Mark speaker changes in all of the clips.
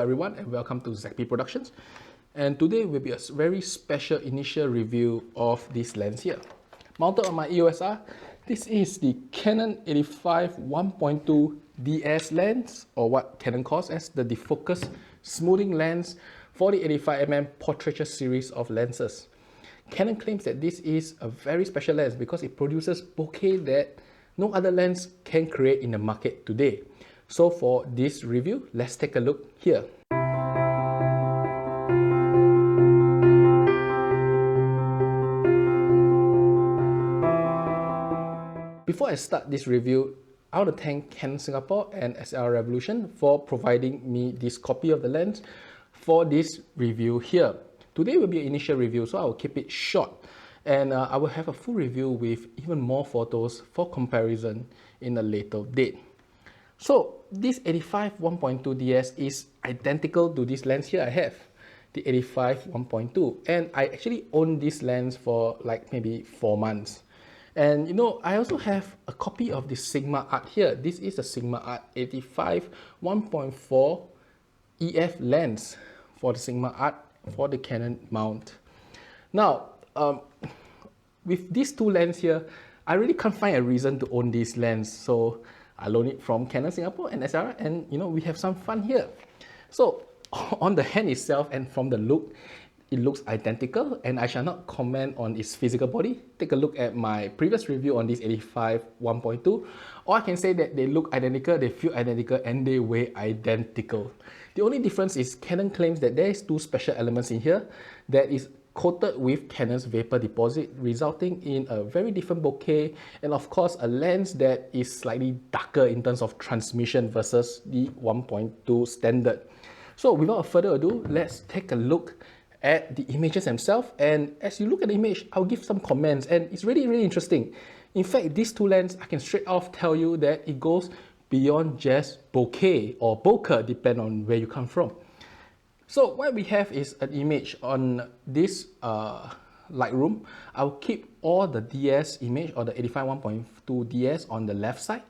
Speaker 1: Everyone, and welcome to ZP Productions. And today will be a very special initial review of this lens here. Mounted on my EOS R, this is the Canon 85 1.2 DS lens, or what Canon calls as the defocus smoothing lens for the 85mm Portraiture series of lenses. Canon claims that this is a very special lens because it produces bokeh that no other lens can create in the market today. So for this review, let's take a look here. Before I start this review, I want to thank Canon Singapore and SLR Revolution for providing me this copy of the lens for this review here. Today will be an initial review, so I will keep it short. And I will have a full review with even more photos for comparison in a later date. So this 85 1.2 DS is identical to this lens here I have, the 85 1.2, and I actually own this lens for like maybe 4 months. And you know, I also have a copy of the Sigma Art here. This is a Sigma Art 85 1.4 EF lens for the Sigma Art for the Canon mount. Now, with these two lenses here, I really can't find a reason to own this lens, so I loan it from Canon Singapore and SLR, and you know, we have some fun here. So on the hand itself and from the look, it looks identical, and I shall not comment on its physical body. Take a look at my previous review on this 85 1.2. Or I can say that they look identical, they feel identical, and they weigh identical. The only difference is Canon claims that there is two special elements in here that is coated with Canon's vapor deposit, resulting in a very different bokeh, and of course a lens that is slightly darker in terms of transmission versus the 1.2 standard. So without further ado, let's take a look at the images themselves, and as you look at the image, I'll give some comments, and it's really interesting. In fact, these two lenses, I can straight off tell you that it goes beyond just bokeh or bokeh, depending on where you come from. So what we have is an image on this Lightroom. I'll keep all the DS image or the 85 1.2 DS on the left side,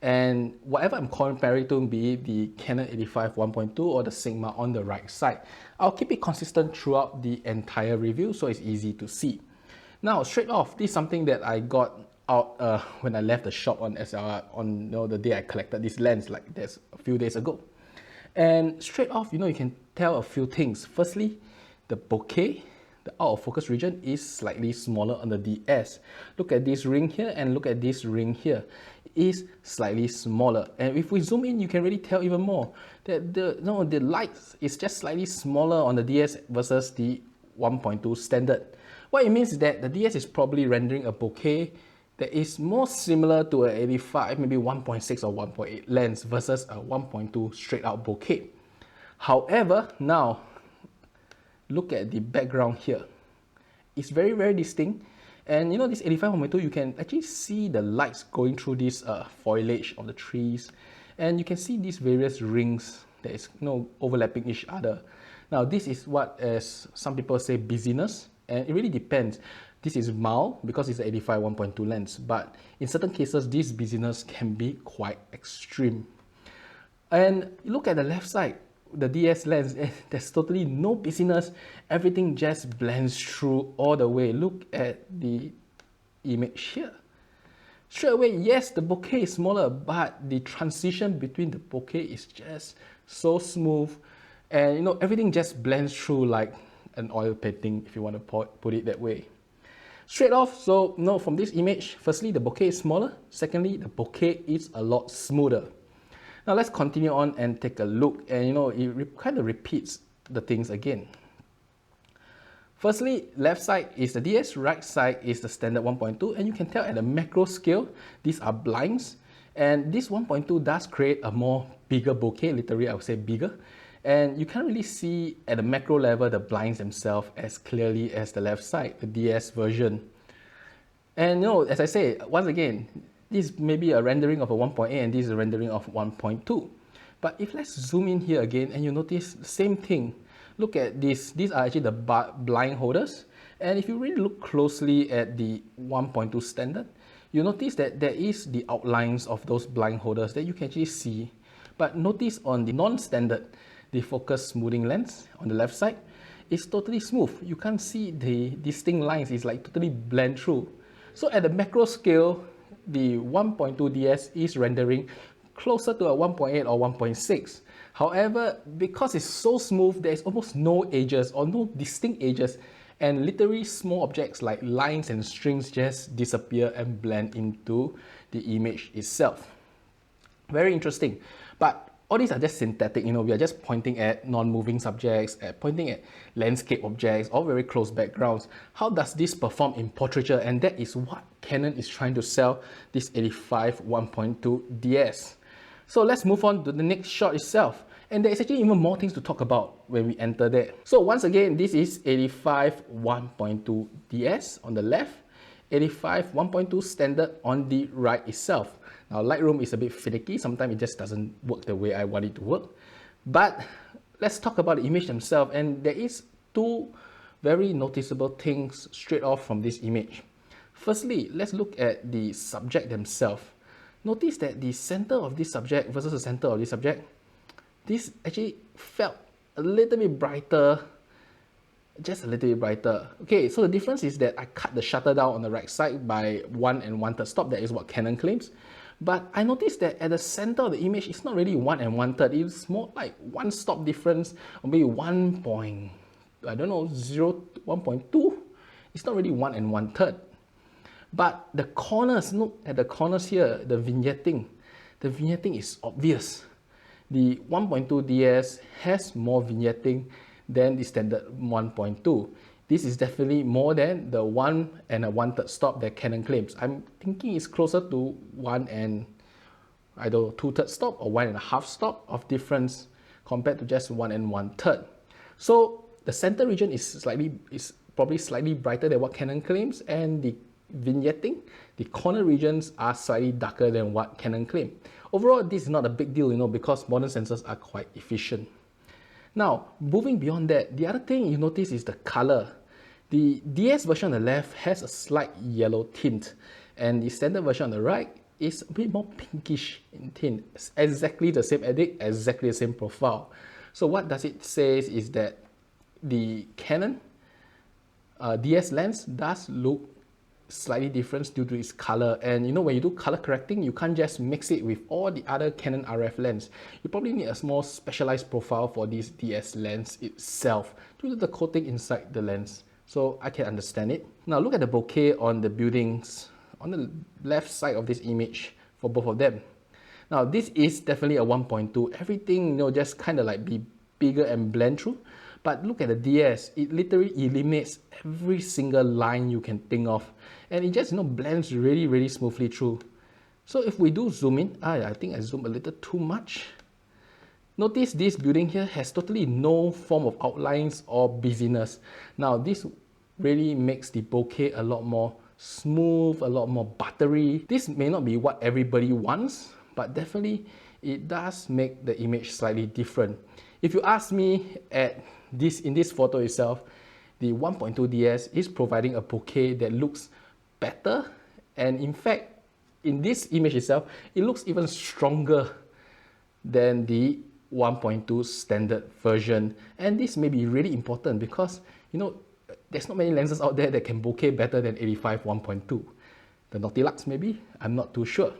Speaker 1: and whatever I'm comparing to, be it the Canon 85 1.2 or the Sigma on the right side, I'll keep it consistent throughout the entire review so it's easy to see. Now straight off, this is something that I got out when I left the shop on SLR on the day I collected this lens, like that's a few days ago. And straight off, you know, you can tell a few things. Firstly, the bokeh, the out of focus region, is slightly smaller on the DS. Look at this ring here and look at this ring here. It is slightly smaller. And if we zoom in, you can really tell even more that the light is just slightly smaller on the DS versus the 1.2 standard. What it means is that the DS is probably rendering a bokeh that is more similar to an 85, maybe 1.6 or 1.8 lens versus a 1.2 straight out bokeh. However, now look at the background here. It's very distinct, and you know, this 85 1.2, you can actually see the lights going through this foliage of the trees, and you can see these various rings that is, you know, overlapping each other. Now this is what, as some people say, busyness, and it really depends. This is mild because it's an 85 1.2 lens, but in certain cases, this busyness can be quite extreme. And look at the left side, the DS lens, there's totally no busyness. Everything just blends through all the way. Look at the image here. Straight away, yes, the bokeh is smaller, but the transition between the bokeh is just so smooth, and you know, everything just blends through like an oil painting, if you want to put it that way. Straight off, so no, from this image, firstly, the bokeh is smaller. Secondly, the bokeh is a lot smoother. Now let's continue on and take a look, and you know, it kind of repeats the things again. Firstly, left side is the DS, right side is the standard 1.2, and you can tell at the macro scale, these are blinds, and this 1.2 does create a more bigger bokeh, literally I would say bigger, and you can't really see at the macro level the blinds themselves as clearly as the left side, the DS version. And you know, as I say, once again, this may be a rendering of a 1.8 and this is a rendering of 1.2. But if let's zoom in here again and you notice the same thing, look at this. These are actually the blind holders. And if you really look closely at the 1.2 standard, you notice that there is the outlines of those blind holders that you can actually see. But notice on the non-standard, the focus smoothing lens on the left side, is totally smooth. You can't see the distinct lines, it's like totally blend through. So at the macro scale, the 1.2 DS is rendering closer to a 1.8 or 1.6. However, because it's so smooth, there is almost no edges or no distinct edges, and literally small objects like lines and strings just disappear and blend into the image itself. Very interesting. But all these are just synthetic, we are just pointing at non-moving subjects, pointing at landscape objects, all very close backgrounds. How does this perform in portraiture? And that is what Canon is trying to sell this 85 1.2 DS. So let's move on to the next shot itself. And there is actually even more things to talk about when we enter there. So once again, this is 85 1.2 DS on the left, 85 1.2 standard on the right itself. Now Lightroom is a bit finicky, sometimes it just doesn't work the way I want it to work. But let's talk about the image themselves, and there is two very noticeable things straight off from this image. Firstly, let's look at the subject themselves. Notice that the center of this subject versus the center of this subject, this actually felt a little bit brighter, just a little bit brighter. Okay, so the difference is that I cut the shutter down on the right side by 1 1/3 stop. That is what Canon claims. But I noticed that at the center of the image, it's not really 1 1/3. It's more like 1 stop difference, or maybe 1.2. It's not really 1 1/3. But the corners, look at the corners here, the vignetting. The vignetting is obvious. The 1.2 DS has more vignetting than the standard 1.2. This is definitely more than the 1 1/3 stop that Canon claims. I'm thinking it's closer to 1 2/3 stop or 1 1/2 stop of difference compared to just 1 1/3. So the center region is probably slightly brighter than what Canon claims, and the vignetting, the corner regions are slightly darker than what Canon claimed. Overall, this is not a big deal, because modern sensors are quite efficient. Now, moving beyond that, the other thing you notice is the color. The DS version on the left has a slight yellow tint, and the standard version on the right is a bit more pinkish in tint. It's exactly the same edit, exactly the same profile. So what does it say is that the Canon DS lens does look slightly different due to its color, and when you do color correcting, you can't just mix it with all the other Canon RF lens. You probably need a more specialized profile for this DS lens itself due to the coating inside the lens. So I can understand it. Now look at the bokeh on the buildings on the left side of this image for both of them. Now this is definitely a 1.2. Everything just kind of like be bigger and blend through. But look at the DS, it literally eliminates every single line you can think of, and it just blends really, really smoothly through. So if we do zoom in, I think I zoomed a little too much. Notice this building here has totally no form of outlines or busyness. Now this really makes the bokeh a lot more smooth, a lot more buttery. This may not be what everybody wants, but definitely it does make the image slightly different. If you ask me, in this photo itself, the 1.2 DS is providing a bokeh that looks better, and in fact, in this image itself, it looks even stronger than the 1.2 standard version. And this may be really important because there's not many lenses out there that can bokeh better than 85 1.2. The Nautilus maybe, I'm not too sure.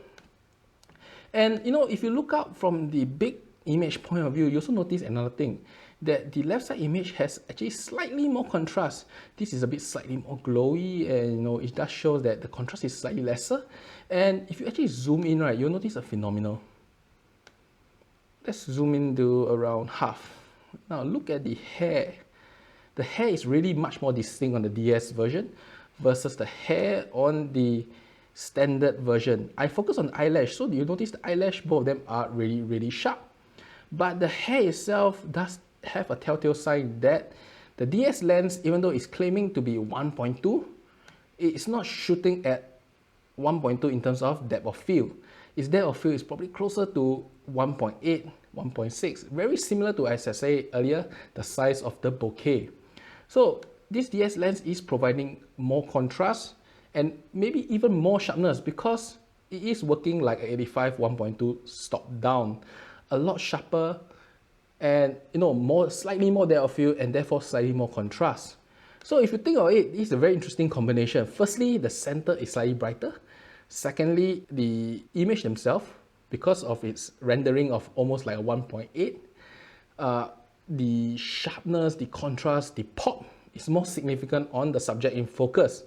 Speaker 1: And if you look out from the big image point of view, you also notice another thing, that the left side image has actually slightly more contrast. This is a bit slightly more glowy, and it does show that the contrast is slightly lesser. And if you actually zoom in, right, you'll notice a phenomenon. Let's zoom in to around half. Now look at the hair. The hair is really much more distinct on the DS version versus the hair on the standard version. I focus on the eyelash, so you notice the eyelash, both of them are really, really sharp. But the hair itself does have a telltale sign that the DS lens, even though it's claiming to be 1.2, it's not shooting at 1.2 in terms of depth of field. Its depth of field is probably closer to 1.8, 1.6, very similar to, as I said earlier, the size of the bokeh. So this DS lens is providing more contrast and maybe even more sharpness because it is working like an 85 1.2 stop down, a lot sharper and slightly more depth of field and therefore slightly more contrast. So if you think of it, it's a very interesting combination. Firstly, the center is slightly brighter. Secondly, the image themselves, because of its rendering of almost like a 1.8, the sharpness, the contrast, the pop is more significant on the subject in focus.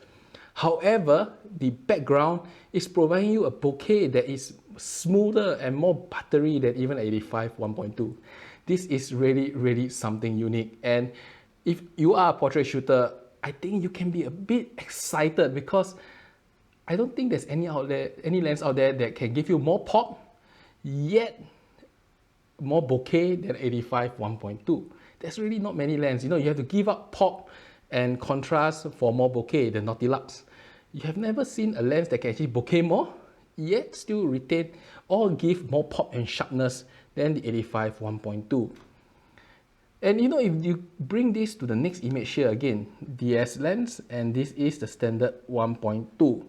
Speaker 1: However, the background is providing you a bokeh that is smoother and more buttery than even 85 1.2. This is really something unique. And if you are a portrait shooter, I think you can be a bit excited because I don't think there's any lens out there that can give you more pop, yet more bokeh than 85 1.2. There's really not many lenses. You have to give up pop and contrast for more bokeh, the Nautilus. You have never seen a lens that can actually bokeh more, yet still retain or give more pop and sharpness than the 85 1.2. And if you bring this to the next image here again, DS lens, and this is the standard 1.2.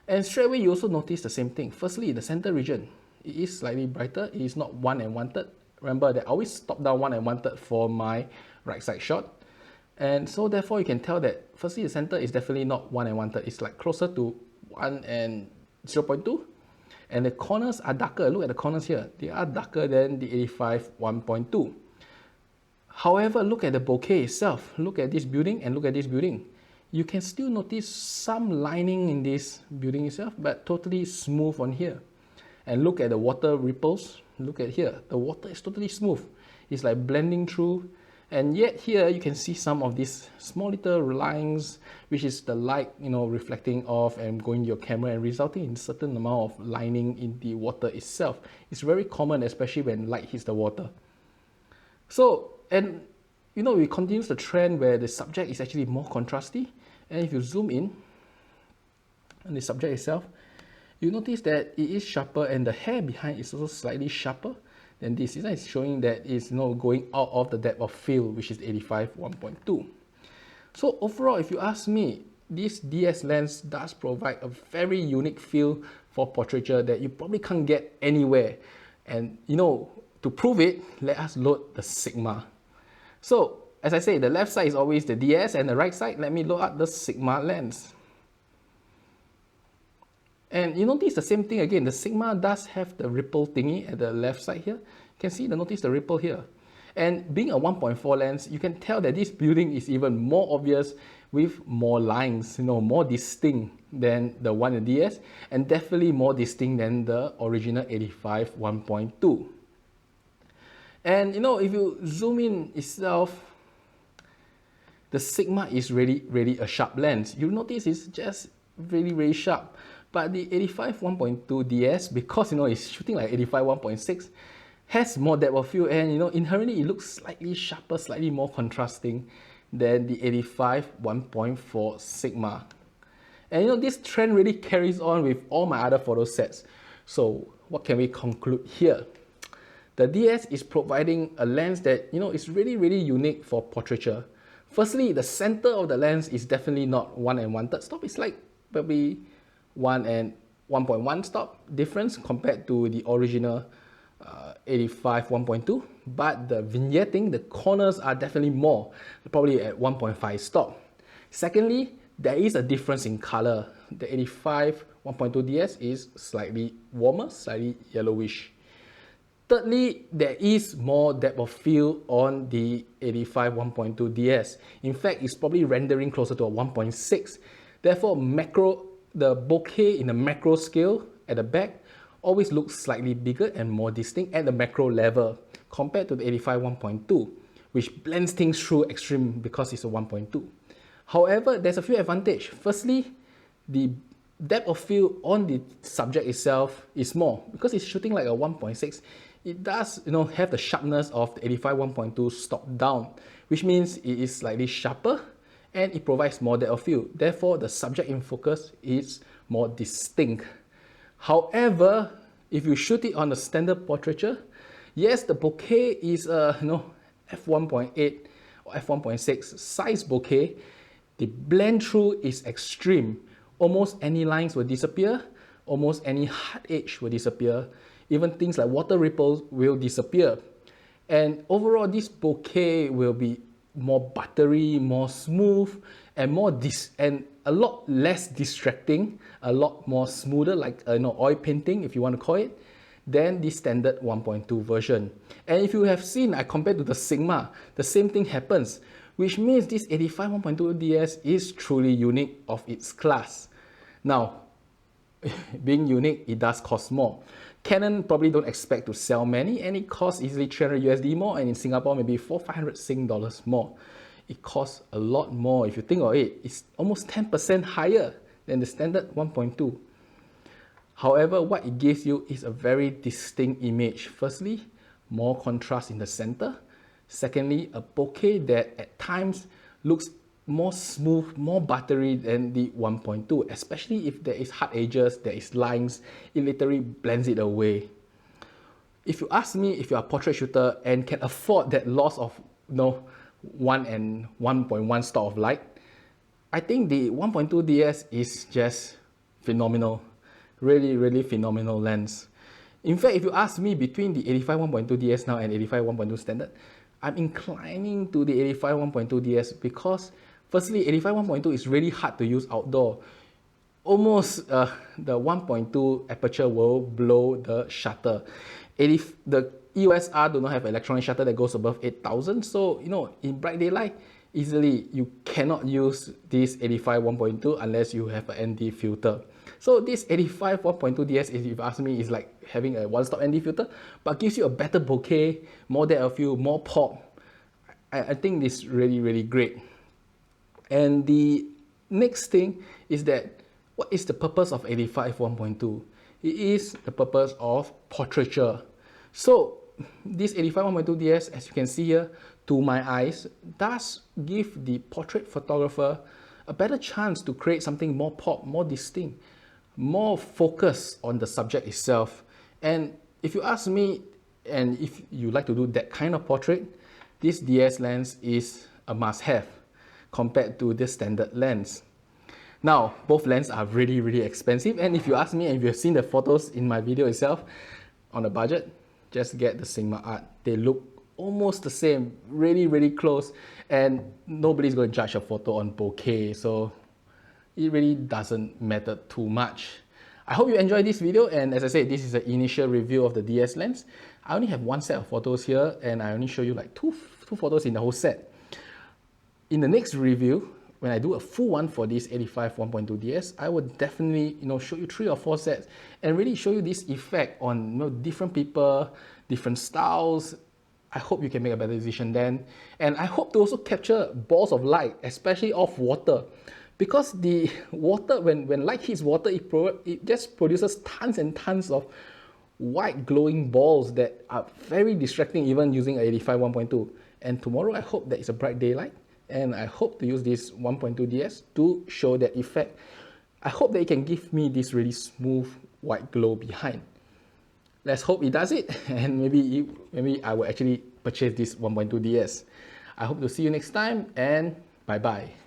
Speaker 1: And straight away you also notice the same thing. Firstly, the center region, it is slightly brighter. It is not 1 1/3. Remember that I always stop down 1 1/3 for my right side shot. And so therefore you can tell that firstly the center is definitely not 1 1/3. It's like closer to 1 and 0.2. And the corners are darker. Look at the corners here. They are darker than the 85 1.2. However, look at the bokeh itself. Look at this building and look at this building. You can still notice some lining in this building itself, but totally smooth on here. And look at the water ripples. Look at here. The water is totally smooth. It's like blending through. And yet here you can see some of these small little lines, which is the light, reflecting off and going to your camera and resulting in certain amount of lining in the water itself. It's very common, especially when light hits the water. So, and we continue the trend where the subject is actually more contrasty. And if you zoom in on the subject itself, you notice that it is sharper and the hair behind is also slightly sharper than this. This is showing that it's going out of the depth of field, which is 85 1.2. So overall, if you ask me, this DS lens does provide a very unique feel for portraiture that you probably can't get anywhere. And to prove it, let us load the Sigma. So as I say, the left side is always the DS and the right side, let me load up the Sigma lens. And you notice the same thing again, the Sigma does have the ripple thingy at the left side here. You can see, notice the ripple here. And being a 1.4 lens, you can tell that this building is even more obvious with more lines, more distinct than the one in DS, and definitely more distinct than the original 85 1.2. And if you zoom in itself, the Sigma is really a sharp lens. You notice it's just really sharp. But the 85 1.2 DS, because it's shooting like 85 1.6, has more depth of field, and inherently it looks slightly sharper, slightly more contrasting than the 85 1.4 Sigma. And this trend really carries on with all my other photo sets. So what can we conclude here? The DS is providing a lens that is really unique for portraiture. Firstly, the center of the lens is definitely not 1 1/3 stop. It's like probably 1 and 1.1 stop difference compared to the original 85 1.2. But the vignetting, the corners are definitely more, probably at 1.5 stop. Secondly, there is a difference in color. The 85 1.2 DS is slightly warmer, slightly yellowish. Thirdly, there is more depth of field on the 85 1.2 DS. In fact, it's probably rendering closer to a 1.6. Therefore, the bokeh in the macro scale at the back always looks slightly bigger and more distinct at the macro level compared to the 85 1.2, which blends things through extreme because it's a 1.2. However, there's a few advantages. Firstly, the depth of field on the subject itself is more because it's shooting like a 1.6. It does have the sharpness of the 85 1.2 stopped down, which means it is slightly sharper and it provides more depth of field. Therefore, the subject in focus is more distinct. However, if you shoot it on a standard portraiture, yes, the bokeh is a f1.8 or f1.6 size bokeh. The blend through is extreme. Almost any lines will disappear. Almost any hard edge will disappear. Even things like water ripples will disappear. And overall, this bokeh will be more buttery, more smooth, and and a lot less distracting, a lot more smoother, like oil painting, if you want to call it, than the standard 1.2 version. And if you have seen, I compared to the Sigma, the same thing happens, which means this 85 1.2 DS is truly unique of its class. Now, being unique, it does cost more. Canon probably don't expect to sell many, and it costs easily 300 USD more, and in Singapore maybe 400 Sing dollars more. It costs a lot more. If you think of it, it's almost 10% higher than the standard 1.2. However, what it gives you is a very distinct image. Firstly, more contrast in the center. Secondly, a bokeh that at times looks more smooth, more buttery than the 1.2, especially if there is hard edges, there is lines, it literally blends it away. If you ask me, if you're a portrait shooter and can afford that loss of 1 and 1.1 stop of light, I think the 1.2 DS is just phenomenal. Really, really phenomenal lens. In fact, if you ask me between the 85 1.2 DS now and 85 1.2 standard, I'm inclining to the 85 1.2 DS because firstly, 85 1.2 is really hard to use outdoor. Almost the 1.2 aperture will blow the shutter. The EOS R do not have electronic shutter that goes above 8000, so in bright daylight, easily you cannot use this 85 1.2 unless you have an ND filter. So this 85 1.2 DS, if you ask me, is like having a one-stop ND filter, but gives you a better bokeh, more depth of field, more pop. I think this is really, really great. And the next thing is that, what is the purpose of 85 1.2? It is the purpose of portraiture. So this 85 1.2 DS, as you can see here, to my eyes, does give the portrait photographer a better chance to create something more pop, more distinct, more focus on the subject itself. And if you ask me, and if you like to do that kind of portrait, this DS lens is a must-have compared to the standard lens. Now, both lenses are really, really expensive, and if you ask me, and if you've seen the photos in my video itself, on a budget, just get the Sigma Art. They look almost the same, really, really close, and nobody's going to judge a photo on bokeh, so it really doesn't matter too much. I hope you enjoyed this video, and as I said, this is an initial review of the DS lens. I only have one set of photos here, and I only show you like two photos in the whole set. In the next review, when I do a full one for this 85 1.2 DS, I will definitely show you 3 or 4 sets and really show you this effect on different people, different styles. I hope you can make a better decision then. And I hope to also capture balls of light, especially off water. Because the water, when light hits water, it just produces tons and tons of white glowing balls that are very distracting even using a 85 1.2. And tomorrow I hope that it's a bright daylight, and I hope to use this 1.2 DS to show that effect. I hope that it can give me this really smooth white glow behind. Let's hope it does it, and maybe I will actually purchase this 1.2 DS. I hope to see you next time, and bye bye.